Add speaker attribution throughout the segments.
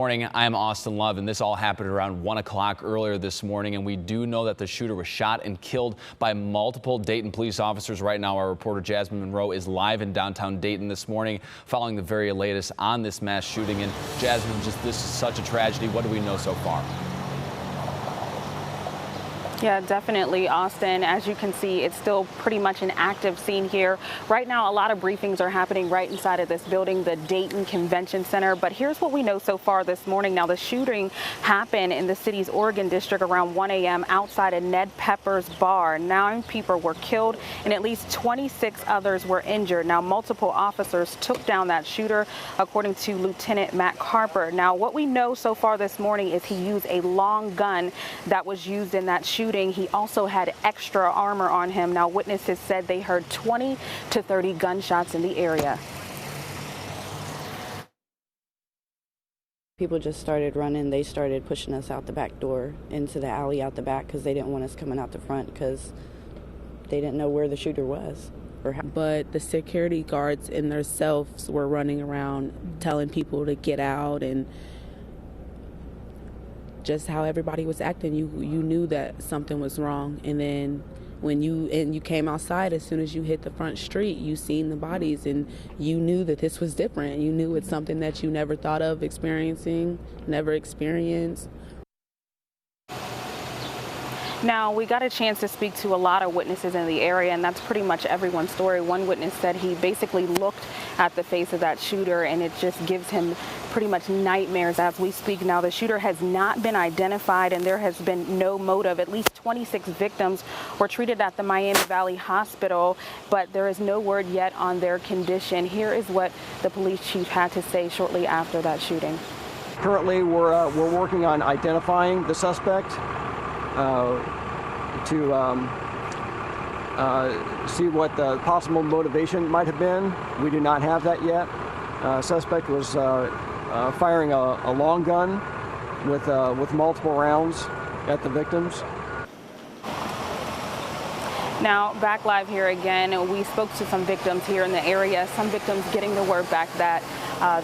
Speaker 1: Morning, I'm Austin Love, and this all happened around 1 o'clock earlier this morning, and we do know that the shooter was shot and killed by multiple Dayton police officers. Right now, our reporter Jasmine Monroe is live in downtown Dayton this morning, following the very latest on this mass shooting. And Jasmine, this is such a tragedy. What do we know so far?
Speaker 2: Yeah, definitely, Austin. As you can see, it's still pretty much an active scene here. Right now, a lot of briefings are happening right inside of this building, the Dayton Convention Center. But here's what we know so far this morning. Now, the shooting happened in the city's Oregon district around 1 a.m. outside of Ned Pepper's bar. 9 people were killed and at least 26 others were injured. Now, multiple officers took down that shooter, according to Lieutenant Matt Carper. Now, what we know so far this morning is he used a long gun that was used in that shooting. He also had extra armor on him. Now, witnesses said they heard 20 to 30 gunshots in the area.
Speaker 3: People just started running. They started pushing us out the back door into the alley out the back because they didn't want us coming out the front because they didn't know where the shooter was.
Speaker 4: But the security guards in themselves were running around telling people to get out, and just how everybody was acting, you knew that something was wrong. And then when you came outside, as soon as you hit the front street, you seen the bodies and you knew that this was different. You knew it's something that you never thought of experiencing, never experienced.
Speaker 2: Now, we got a chance to speak to a lot of witnesses in the area, and that's pretty much everyone's story. One witness said he basically looked at the face of that shooter, and it just gives him pretty much nightmares as we speak. Now, the shooter has not been identified, and there has been no motive. At least 26 victims were treated at the Miami Valley Hospital, but there is no word yet on their condition. Here is what the police chief had to say shortly after that shooting.
Speaker 5: Currently, we're working on identifying the suspect to see what the possible motivation might have been. We do not have that yet. Suspect was firing a long gun with multiple rounds at the victims.
Speaker 2: Now, back live here again, we spoke to some victims here in the area. Some victims getting the word back that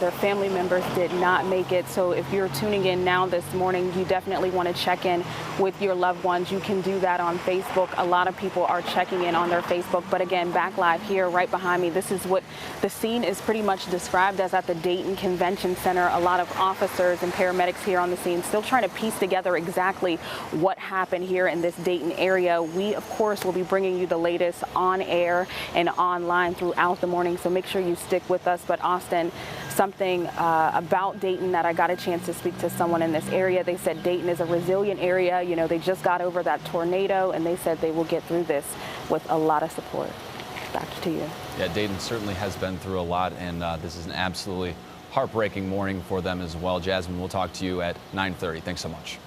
Speaker 2: their family members did not make it. So if you're tuning in now this morning, you definitely want to check in with your loved ones. You can do that on Facebook. A lot of people are checking in on their Facebook. But again, back live here right behind me, this is what the scene is pretty much described as at the Dayton Convention Center. A lot of officers and paramedics here on the scene still trying to piece together exactly what happened here in this Dayton area. We, of course, will be bringing you the latest on air and online throughout the morning. So make sure you stick with us. But Austin, something about Dayton that I got a chance to speak to someone in this area. They said Dayton is a resilient area. You know, they just got over that tornado, and they said they will get through this with a lot of support. Back to you.
Speaker 1: Yeah, Dayton certainly has been through a lot, and this is an absolutely heartbreaking morning for them as well. Jasmine, we'll talk to you at 9:30. Thanks so much.